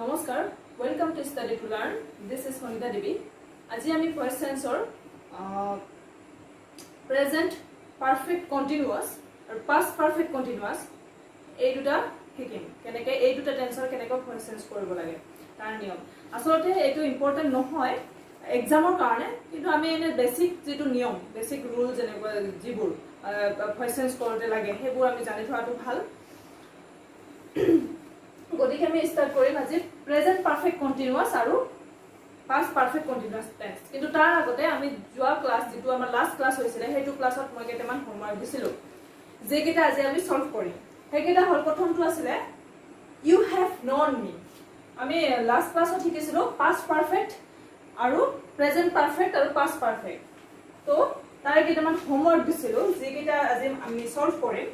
নমস্কাৰ welcome to study to learn this is Sunita Devi আজি আমি ফাৰ্ষ্ট টেন্সৰ প্ৰেজেন্ট পাৰফেক্ট কন্টিনিউয়াছ আৰু পাষ্ট পাৰফেক্ট কন্টিনিউয়াছ এই দুটা শিকিম কেনেকৈ এই দুটা টেন্সৰ কেনেকৈ ফাৰ্ষ্ট টেন্স কৰিব লাগে তাৰ নিয়ম আসলতে এইটো ইম্পৰ্টেন্ট নহয় এক্সামৰ কাৰণে কিন্তু আমি এনে বেসিক যেটো নিয়ম বেসিক ৰুল যেনেকৈ যিবোৰ ফাৰ্ষ্ট টেন্স কৰোতে লাগে সেইবোৰ আমি জানি থোৱাটো ভাল গতিকে আমি স্টাৰ্ট কৰিম আজি প্ৰেজেন্ট পাৰফেক্ট কন্টিনিউয়াস আৰু পাস্ট পাৰফেক্ট কন্টিনিউয়াস টেন্স কিন্তু তাৰ আগতে আমি যোৱা ক্লাস যেটো আমাৰ লাষ্ট ক্লাস হৈছিল হেতু ক্লাছত মই কেইটামান হোমৱৰ্ক দিছিলো যে কেইটা আজি আমি সলভ কৰিম হেকেইটা হল প্ৰথমটো আছিল ইউ হ্যাভ নন মি আমি লাষ্ট ক্লাছত শিকিছিলো পাস্ট পারফেক্ট আৰু প্ৰেজেন্ট পাৰফেক্ট আৰু পাস্ট পাৰফেক্ট তো তাৰ কেইটামান হোমৱৰ্ক দিছিলো যে কেইটা আজি আমি সলভ কৰিম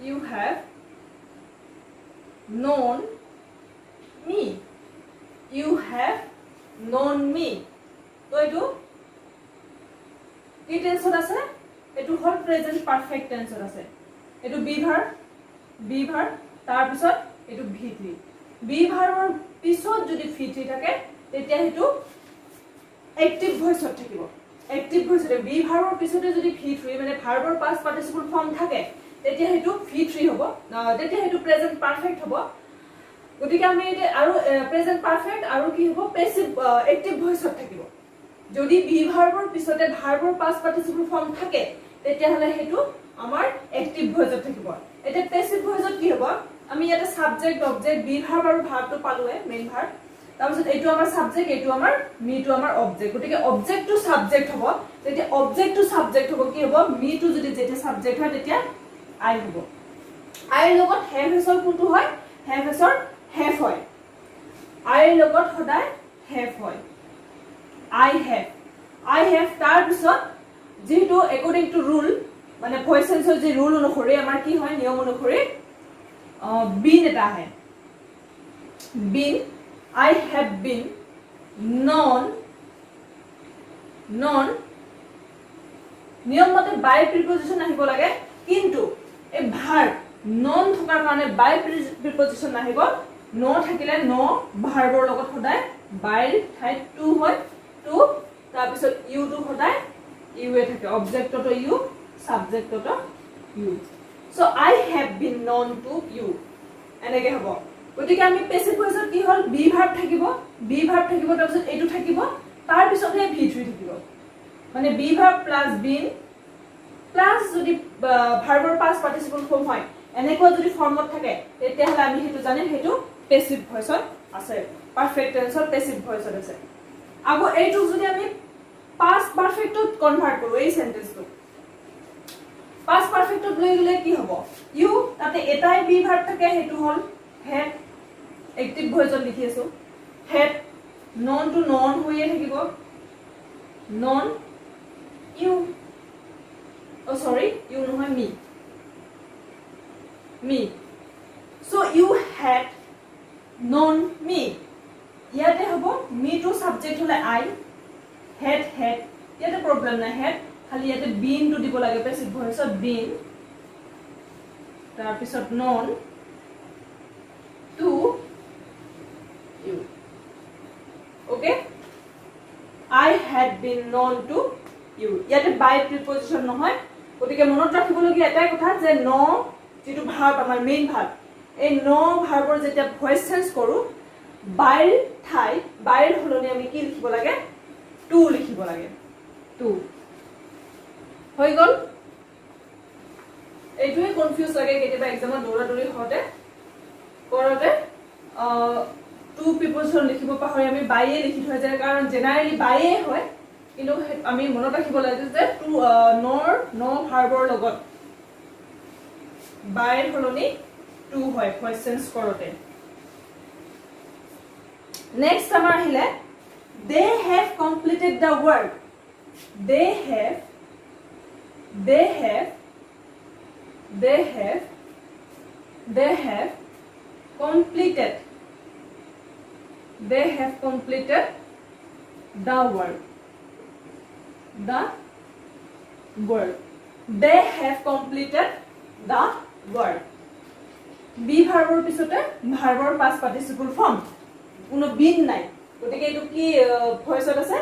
you have known me you have known me তো এটো কি টেন্সত আছে এটো হল প্ৰেজেন্ট পাৰফেক্ট টেন্সত আছে এটো বি ভাৰ তাৰ পিছত এটো V3 বি ভাৰৰ পিছত যদি V3 থাকে তেতিয়া হেতু এক্টিভ ভয়েসত থাকিব এক্টিভ ভয়েস বি ভাৰৰ পিছতে যদি V3 মানে ভাৰ্বৰ পাস্ট পাৰ্টিসিপল ফৰ্ম থাকে তেতিয়া হেতু V3 হ'ব তেতিয়া হেতু প্ৰেজেন্ট পাৰফেক্ট হ'ব গতিকে আমি এটা আৰু প্ৰেজেন্ট পাৰফেক্ট আৰু কি হ'ব প্যাসিভ এক্টিভ ভয়েসত থাকিব যদি বি ভাৰ্বৰ পিছতে ভাৰ্বৰ পাস্ট পাৰ্টিসিপল ফৰ্ম থাকে তেতিয়া হলে হেতু আমাৰ এক্টিভ ভয়েসত থাকিব এটা প্যাসিভ ভয়েসত কি হ'ব আমি এটা সাবজেক্ট অবজেক্ট বি ভাৰ্ব আৰু ভাৰ্বটো পালোৱে মেইন ভাৰ্ব তাৰপিছত এইটো আমাৰ সাবজেক্ট এইটো আমাৰ মিটো আমাৰ অবজেক্ট গতিকে অবজেক্ট টু সাবজেক্ট হ'ব তেতিয়া অবজেক্ট টু সাবজেক্ট হ'ব কি হ'ব মিটো যদি যেতে সাবজেক্ট হয় তেতিয়া আই হ'ব আইৰ লগত হ্যাভ এছৰ কোনটো হয় হ্যাভ এছৰ হ্যাভ হয় আইৰ লগত সদায় হ্যাভ হয় আই হ্যাভ তাৰ পিছত যেটো একৰ্ডিং টু ৰুল মানে ভয়েস টেন্সৰ যে ৰুল অনুসৰি আমাৰ কি হয় নিয়ম অনুসৰি বিন এটা আহে bin I have been known নিয়ম মতে বাই প্ৰিপজিশন আহিব লাগে কিন্তু এই ভাৰ্ব নন থকাৰ কাৰণে বাই প্ৰিপজিশন আহিব ন থাকিলে ন ভাৰ্বৰ লগত সদায় বাইৰ ঠাইত টু হয় টু তাৰ পিছত ইউ টু সদায় ইউ এ থাকে অবজেক্টটো ইউ সাবজেক্টটো you so I have been known to you এনেকে হ'ব গতিকে আমি প্যাসিভ ভয়েসত কি হল বি ভার্ব থাকিব তাৰ পিছত এটো থাকিব তাৰ পিছতহে V3 থাকিব মানে be verb plus been plus যদি ভাৰ্বৰ পাস্ট পাৰ্টিসিপল ফৰ্ম হয় এনেকুৱা যদি ফর্মত থাকে তেতিয়া হলে আমি হেতু জানিম হেতু প্যাসিভ ভয়েসত আছে পারফেক্ট টেন্সৰ প্যাসিভ ভয়েসত আছে আগো এইটো যদি আমি পাস্ট পাৰফেক্টত কনভাৰ্ট কৰো এই সেন্টেন্সটো পাস্ট পারফেক্টত লৈ গলে কি হ'ব ইউ তাতে এটাই বি ভার্ব থাকে হেতু হল had active voice লিখি আছো had known to known হৈয়ে থাকিব known you oh sorry you নহয় me so you had known me ইয়াতে হ'ব me to subject হলে I had ইয়াতে প্ৰবলেম নাই had খালি ইয়াতে been to দিব লাগে প্যাসিভ ভয়েসত been তাৰ পিছত known to you okay I had been known to you ইয়াতে by preposition নহয় গতিকে মনত ৰাখিবলগীয়া এটাই কথা যে ন যেটো ভাৰ্ব আমাৰ মেইন ভাৰ্ব এই ন ভাৰ্বৰ যেতিয়া ভয়েস চেঞ্জ কৰো বাইৰ ঠাই বাইৰ হলনি আমি কি লিখিব লাগে টু লিখিব লাগে টু হৈ গল এইটোৱে কনফিউজ লাগে কেতিয়াবা এক্সামত দৌৰাদৌৰি হতে কৰতে টু প্ৰিপজিশন লিখিব পাহৰি আমি বাইয়ে লিখি থৈ যায় কাৰণ জেনাৰেলি বাইয়ে হয় কিন্তু আমি মনত ৰাখিব লাগে যে টু ন ভাৰ্বৰ লগত বাইৰ হলনি টু হয় ভয়েস চেঞ্জ কৰতে নেক্সট আমাৰ আহিলে they have completed the work they have completed the work they have completed the word. Be ভাৰ্বৰ পিছতে ভাৰ্বৰ past participle form. কোনো been নাই। গতিকে এইটো কি ভয়েসত আছে?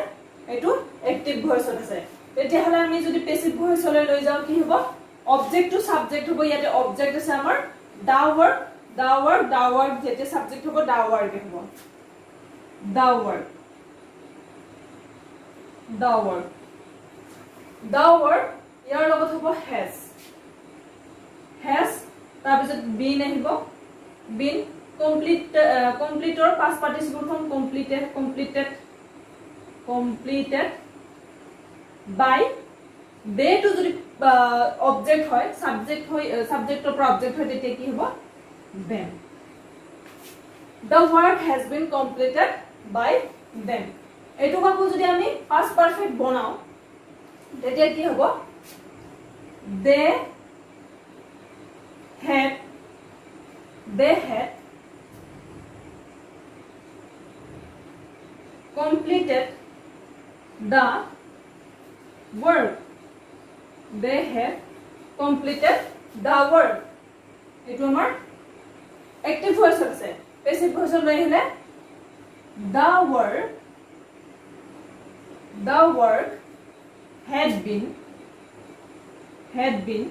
এইটো এক্টিভ ভয়েসত আছে। তেতিয়াহলে আমি যদি পেসিভ ভয়েসলৈ লৈ যাও কি হ'ব? অবজেক্ট টু সাবজেক্ট হ'ব। ইয়াতে অবজেক্ট আছে আমাৰ the word যেতে সাবজেক্ট হ'ব the word কে হ'ব। The word ইয়াৰ লগত হ'ব has তাৰপিছত been আহিব been completeৰ past participle form completed by they to যদি object হয় subjectৰ পৰা object হয় তেতিয়া কি হ'ব them the work has been completed by them এইটো কাকো যদি আমি past perfect বনাও তেতিয়া কি হ'ব they had completed the work এইটো আমাৰ active voice আছে passive voice লৈ আহিলে the work had been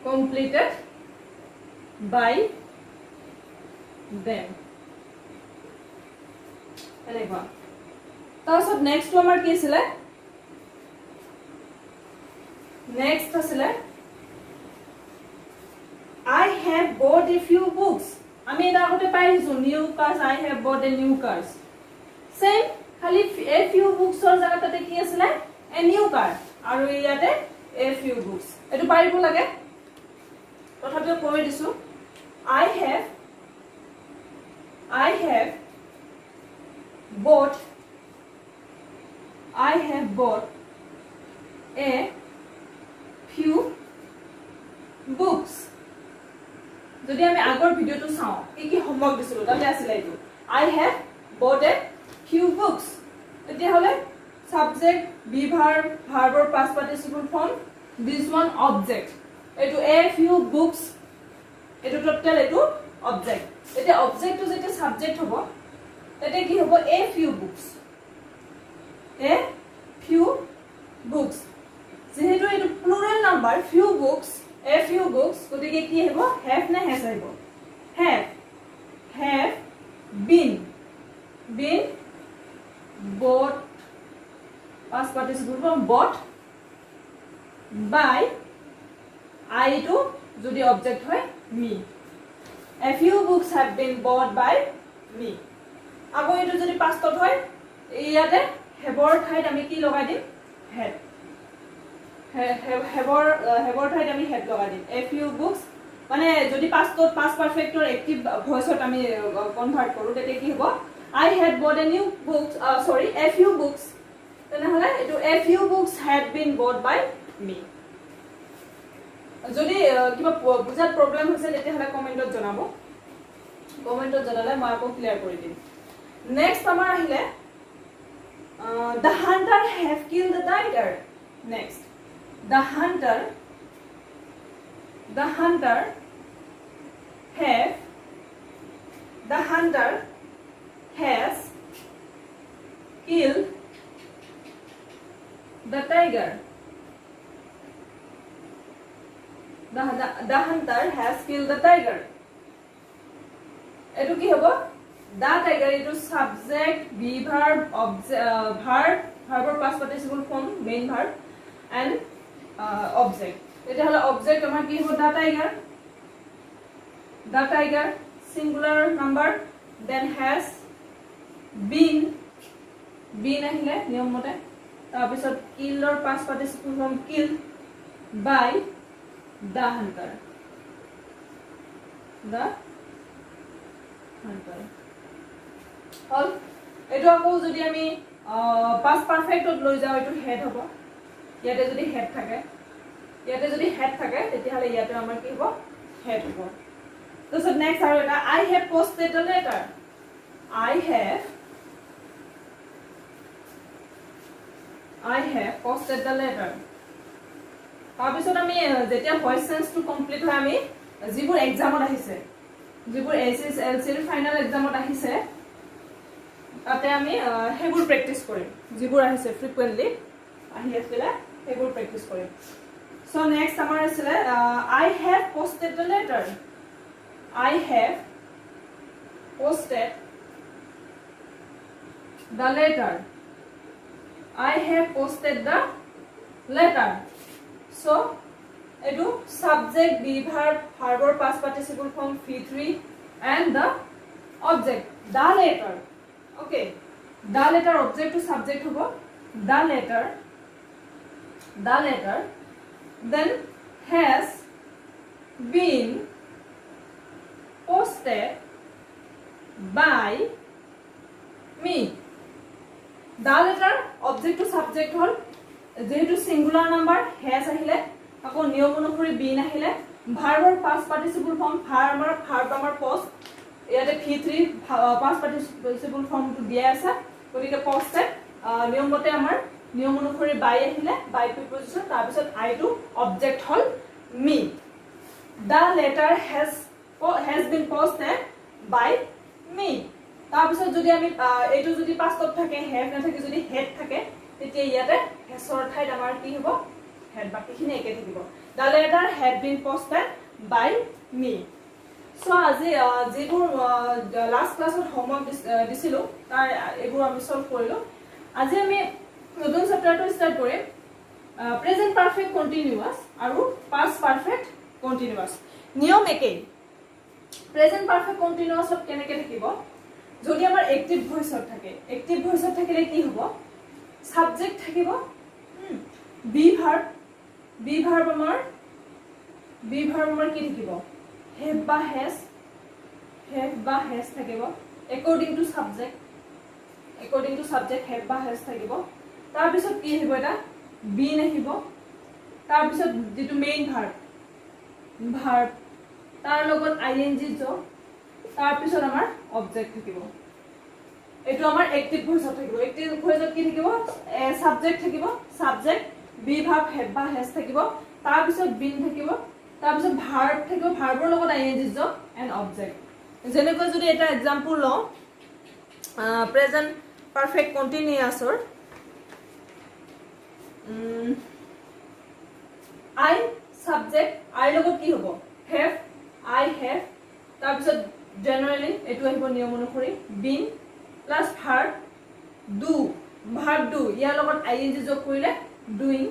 completed by them এনেকুৱা তাৰপিছত নেক্সট আমাৰ কি আছিল নেক্সট আছিল I have bought a few books আমি এটা আগতে পাইছো new cars I have bought a new cars same খালি a few books ৰ জায়গাতে কি আছিল a new car আৰু ইয়াতে a few books এটো পাৰিব লাগে তথাপিও কৈ দিছো I have bought a few books যদি আমি আগৰ ভিডিওটো চাও কি হোমৱৰ্ক দিছিলো তাতে আছিল এইটো I have bought a few books তেতিয়া হলে subject be verb verb past participle form this one object এইটো a few books এইটো টোটাল এইটো object এটা object টো যেটা subject হ'ব তেতে কি হ'ব a few books যেহেতু এইটো plural number few books a few books গতিকে কি হ'ব have না has আহিব have been bought past participle form bought by I to যদি object হয় me a few books have been bought by me আগো এটো যদি পাষ্টত হয় ইয়াতে হেবৰ ঠাইত আমি কি লগাই দিম had হেবৰ ঠাইত আমি had লগাই দিম a few books মানে যদি পাষ্টত past perfect ৰ এক্টিভ ভয়েসত আমি কনভাৰ্ট কৰো তেতে কি হ'ব I had bought a few books তেনেহলে এটো a few books had been bought by me যদি কিবা বুজাত প্ৰবলেম হৈছে তেতিয়াহলে কমেন্টত জনাব কমেন্টত জনালে মই আকৌ ক্লিয়াৰ কৰি দিম নেক্সট আমাৰ আহিলে the hunter have killed the tiger next the hunter has killed the tiger the hunter has killed the tiger এটো কি হ'ব the tiger এটো subject be verb verb past participle form main verb and object এটা হলো object আমাৰ কি হ'ব the tiger singular number then has been আহিলে নিয়ম মতে তাৰ পিছত kill or past participle form kill by the hunter হল এটো আকৌ যদি আমি past perfect ত লৈ যাও এটো head হ'ব ইয়াতে যদি head থাকে তেতিয়াহলে ইয়াতে আমাৰ কি হ'ব head হ'ব So next আৰু এটা I have posted a letter I have I have posted the letter. তাৰপিছত আমি যেতিয়া ভয়েস সেন্সটো কমপ্লিট হয় আমি যিবোৰ এক্সামত আহিছে যিবোৰ SSLC ৰ ফাইনাল এক্সামত আহিছে তাতে আমি হেবোৰ প্ৰেক্টিস কৰিম যিবোৰ আহিছে ফ্ৰিকুৱেন্টলি আহি আছিল হেবোৰ প্ৰেক্টিস কৰিম সো নেক্সট আমাৰ আছিল I have posted the letter. I have posted the letter. I have posted the letter. So, edu subject, be verb, verb past participle form, V3 and the object. The letter. Okay. The letter object to subject hobo. The letter. The letter. Then has been posted by me. The letter object to subject hol যেহেতু singular number has আহিলে আকৌ নিয়ম অনুসৰি bin আহিলে ভাৰ্বৰ past participle form verb আমাৰ post ইয়াতে V3 past participle ফৰ্মটো দিয়া আছে গতিকে পোস্টে নিয়মতে আমাৰ নিয়ম অনুসৰি বাই আহিলে বাই প্ৰিপজিশন তাৰ পিছত আই টু অবজেক্ট হল me the letter has been posted by me তাৰ পিছত যদি আমি এইটো যদি পাষ্টত থাকে হ্যাভ নাথাকে যদি হেড থাকে তেতিয়া ইয়াতে হেছৰ ঠাইত আমাৰ কি হ'ব হেড বাকিখিনি একে থাকিব the letter had been posted by me so আজি যিবোৰ লাষ্ট ক্লাছত হোমৱৰ্ক দিছিলো তাৰ এবোৰ আমি সলভ কৰিলো আজি আমি নতুন চেপ্টাৰটো ষ্টাৰ্ট কৰিম প্ৰেজেন্ট পাৰফেক্ট কন্টিনিউয়াস আৰু পাস্ট পাৰফেক্ট কন্টিনিউয়াস নিয়ম একেই প্ৰেজেন্ট পাৰফেক্ট কন্টিনিউয়াসত কেনেকৈ থাকিব যদি আমাৰ এক্টিভ ভয়েসত থাকে এক্টিভ ভয়েসত থাকিলে কি হ'ব সাবজেক্ট থাকিব বি ভার্ব আমাৰ কি থাকিব হেভ বা হেজ থাকিব according to subject হেভ বা হেজ থাকিব তাৰ পিছত কি আহিব এটা বিন আহিব তাৰ পিছত যেটো মেইন ভাৰ্ব তাৰ লগত আইএনজি জ তাৰ পিছত আমাৰ অবজেক্ট থাকিব এটো আমাৰ এক্টিভ ভয়েসত থাকিব এক্টিভ ভয়েসত কি থাকিব সাবজেক্ট থাকিব সাবজেক্ট বি ভার্ব হেভ বা হেজ থাকিব তাৰ পিছত বিন থাকিব তাৰ পিছত ভাৰ্ব থাকিব ভাৰ্বৰ লগত আইএনজি জ এন্ড অবজেক্ট যেনেকৈ যদি এটা एग्जांपल ল প্ৰেজেন্ট পাৰফেক্ট কন্টিনিউয়াসৰ আই সাবজেক্ট আই লগত কি হ'ব হেভ আই হেভ তাৰ পিছত জেনাৰেলি এটো আহিব নিয়ম অনুসৰি বিন প্লাস ভাৰ্ব ডু ইয়াৰ লগত আইএনজি যোগ কৰিলে ডুইং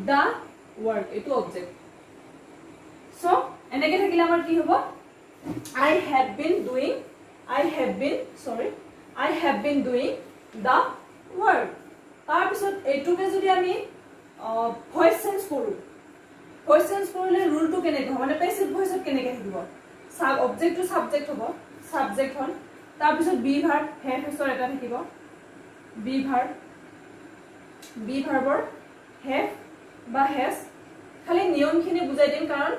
দা ওয়াৰ্ক এটো অবজেক্ট সো এনেকে থাকিলে আমাৰ কি হ'ব I have been doing the work তাৰ পিছত এটোকে যদি আমি ভয়েস চেঞ্জ কৰো ভয়েস চেঞ্জ কৰিলে ৰুলটো কেনেকৈ হ'ব মানে পেসিভ ভয়েসত কেনেকৈ থাকিব সাব অবজেক্ট টু সাবজেক্ট হ'ব সাবজেক্ট হল তাৰ পিছত বি ভাৰ্ব হেভ হেছৰ এটা থাকিব বি ভাৰ্বৰ হেভ বা হেজ খালি নিয়মখিনি বুজাই দিম কাৰণ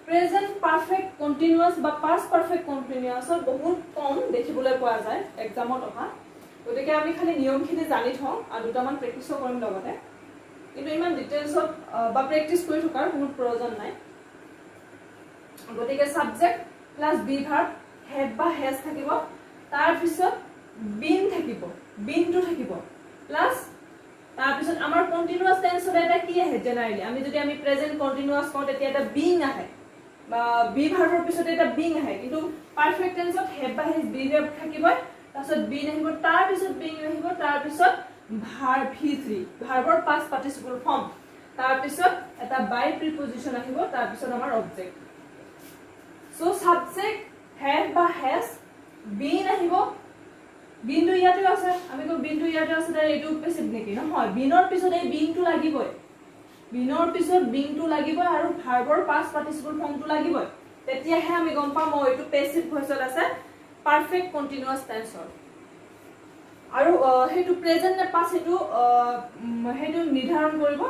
প্ৰেজেন্ট পাৰফেক্ট কন্টিনিউয়াস বা পাস্ট পাৰফেক্ট কন্টিনিউয়াসৰ বহুত কম দেখিবলৈ পোৱা যায় এক্সামত অহা গতিকে আমি খালি নিয়মখিনি জানি থওঁ আৰু দুটামান প্ৰেক্টিসও কৰিম লগতে কিন্তু ইমান ডিটেইলছত বা প্ৰেক্টিস কৰি থকাৰ কোনো প্ৰয়োজন নাই গতিকে subject plus be verb have বা হেজ থাকিব তাৰ পিছত বিনটো থাকিব প্লাস তাৰ পিছত আমাৰ কন্টিনিউয়াস টেন্সৰ এটা কি আহে জেনাৰেলি আমি প্ৰেজেন্ট কন্টিনিউয়াস কওঁ তেতিয়া এটা বিং আহে বা বি ভাৰ্বৰ পিছত এটা বিং আহে কিন্তু পাৰফেক্ট টেন্সত হেভ বা হেজ বি ভাৰ্ব থাকিব তাৰপিছত বিন আহিব তাৰ পিছত বিং আহিব তাৰ পিছত verb V3 ভাৰ্বৰ past participle form তাৰ পিছত এটা বাই প্ৰিপজিশন আহিব তাৰ পিছত আমাৰ অবজেক্ট সো সাবজেক্ট হেভ বা হেজ বিন আহিব বিনটো ইয়াতে আছে আমি কো বিনটো ইয়াতে আছে তাৰ এটো পেসিভ নেকি নহয় বিনৰ পিছত এই বিনটো লাগিবই আৰু ভাৰ্বৰ পাস্ট পার্টিসিপল ফর্মটো লাগিবই তেতিয়াহে আমি গম পাম এটো পেসিভ ভয়েসত আছে পারফেক্ট কন্টিনিউয়াস টেন্সৰ আৰু হেতু প্ৰেজেন্ট নে পাস্ট হেতু নিৰ্ধাৰণ কৰিব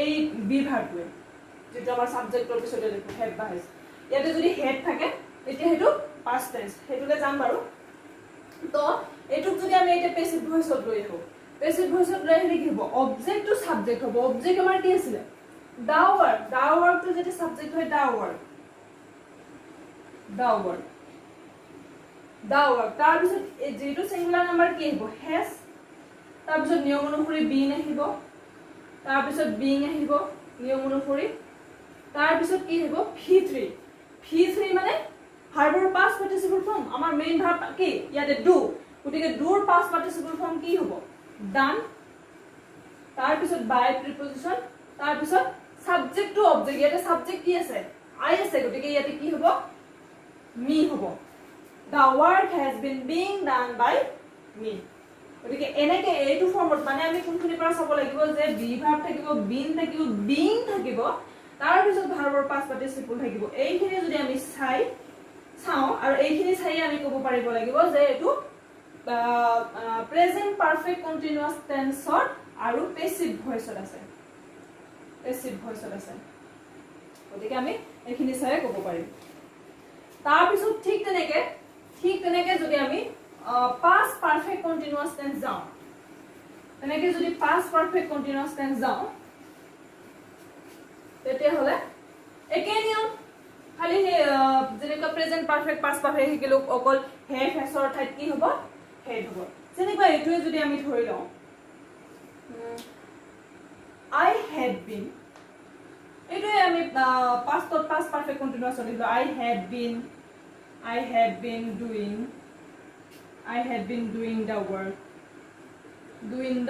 এই বি ভাৰ্বটোৱে যেটো আমাৰ সাবজেক্টৰ পিছতে লিখো হেভ বা হেজ ইয়াতে যদি হেড থাকে তেতিয়া হেতু পাস্ট টেন্স হেতুলে যাম বাৰু তো এটুক যদি আমি এটা পেসিভ ভয়েসত লৈ আহো পেসিভ ভয়েসত লৈ আহিলে কি হ'ব অবজেক্ট টু সাবজেক্ট হ'ব অবজেক্ট আমাৰ কি আছিল ডাৱাৰ টু যেটা সাবজেক্ট হয় ডাৱাৰ তাৰ পিছত যেটো সিঙ্গুলাৰ নাম্বাৰ কি হ'ব হেজ তাৰ পিছত নিয়ম অনুসৰি বিন আহিব তাৰ পিছত বিং আহিব নিয়ম অনুসৰি তাৰ পিছত কি হ'ব V3 মানে ভাৰ্বৰ পাষ্ট পাৰ্টিসিপল ফৰ্ম আমাৰ মেইন ভাৰ্ব কি ইয়াতে ডু গতিকে ডুৰ পাষ্ট পাৰ্টিসিপল ফৰ্ম কি হ'ব ডান তাৰ পিছত বাই প্ৰিপজিশন তাৰ পিছত সাবজেক্ট টু অবজেক্ট ইয়াতে সাবজেক্ট কি আছে আই আছে গতিকে ইয়াতে কি হ'ব মি হ'ব the work has been being done by me গতিকে এনেকে এইটো ফৰ্মত মানে আমি কোনখিনি পৰা চাব লাগিব যে বি ভাৰ্ব থাকিব বিন থাকিব বিং থাকিব তাৰ পিছত ভাৰ্বৰ পাষ্ট পাৰ্টিসিপল থাকিব এইখিনি যদি আমি চাও আৰু এইখিনি চাই আমি ক'ব পাৰিব লাগিব যে এটো প্ৰেজেন্ট পাৰফেক্ট কন্টিনিউয়াস টেন্সৰ আৰু পেসিভ ভয়েসত আছে গতিকে আমি এইখিনি চাই ক'ব পাৰিম তাৰ পিছত ঠিক তেনেকে যদি আমি past perfect continuous tense যাও তেনেকে যদি past perfect continuous tense যাও তেতে হলে একে নিয়ম খালি যেনেকা প্ৰেজেন্ট পাৰফেক্ট পাষ্ট পাৰফেক্ট হিকিলো অকল হেড হেছৰ ঠাইত কি হ'ব হেড হ'ব যেনেকা এটোৱে যদি আমি ধৰি লও I had been এটোৱে আমি পাষ্টত পাষ্ট পাৰফেক্ট কন্টিনিউয়াস লিখলো I had been doing the work doing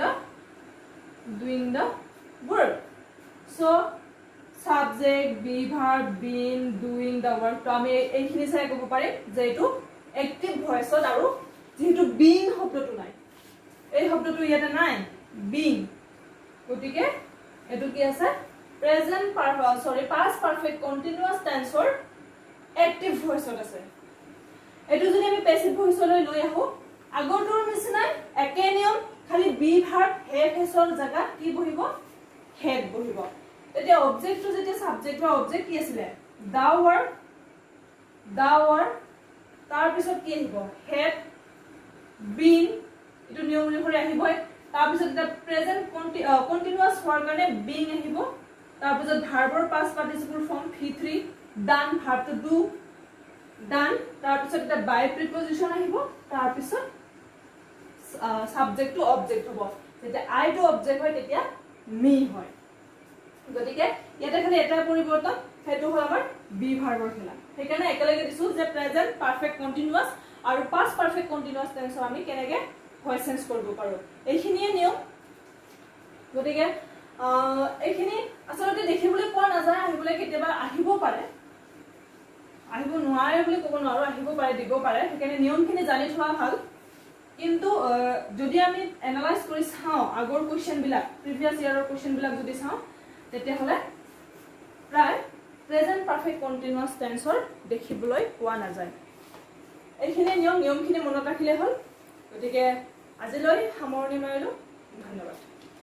the work so subject be verb been doing the work তো আমি এইখিনি চাই ক'ব পাৰিম যে এটো অ্যাক্টিভ ভয়েসত আৰু যেহেতু being শব্দটো নাই এই শব্দটো ইয়াতে নাই being গতিকে এটো কি আছে present past perfect continuous tense or active voice আছে এটো যদি আমি প্যাসিভ ভয়েসলৈ লৈ আহো আগৰটোৰ নিচিনা একে নিয়ম খালি বি ভাৰ্ব হেড হেছৰ জায়গা কি বহিব হেড বহিব এতিয়া অবজেক্টটো যেতিয়া সাবজেক্ট বা অবজেক্ট কি আছিল ডাৱাৰ তাৰ পিছত কি আহিব হেড বিন এটো নিয়ম অনুসৰি আহিবই তাৰ পিছত এটা প্ৰেজেন্ট কন্টিনিউয়াস হোৱাৰ কাৰণে বিং আহিব তাৰ পিছত ভাৰ্বৰ past participle form V3 done ভাৰ্বটো ডু ডান তাৰ পিছত এটা বাই প্ৰিপজিশন আহিব তাৰ পিছত সাবজেক্ট টু অবজেক্ট হ'ব যেতিয়া আই টু অবজেক্ট হয় তেতিয়া মি হয় গতিকে ইয়াতে খালি এটা পৰিৱৰ্তন হেতু হ'ল আমাৰ বি ভাৰ্বৰ খেলা সেইকাৰণে একেলগে দিছো যে প্ৰেজেন্ট পাৰফেক্ট কন্টিনিউয়াস আৰু পাষ্ট পাৰফেক্ট কন্টিনিউয়াস টেন্সৰ আমি কেনেকে ভয়েস চেঞ্জ কৰিব পাৰো এইখিনিয়ে নিয়ম গতিকে এইখিনি আসলতে দেখিবলৈ পোৱা নাযায় আহিবলৈ কেতিয়াবা আহিব পাৰে আহিব নোৱাৰে বুলি ক'ব নোৱাৰো আহিব পাৰে দিব পাৰে সেইকাৰণে নিয়মখিনি জানি থোৱা ভাল কিন্তু যদি আমি এনালাইজ কৰি চাও আগৰ কোৱেশ্চন বিলাক প্ৰিভিয়াস ইয়াৰৰ কোৱেশ্চন বিলাক যদি চাও তেতিয়া হলে প্ৰায় প্ৰেজেন্ট পাৰফেক্ট কন্টিনিউয়াস টেন্সৰ দেখিবলৈ পোৱা নাযায় এইখিনি নিয়মখিনি মনত ৰাখিলে হ'ল গতিকে আজিলৈ সামৰণি মাৰিলো ধন্যবাদ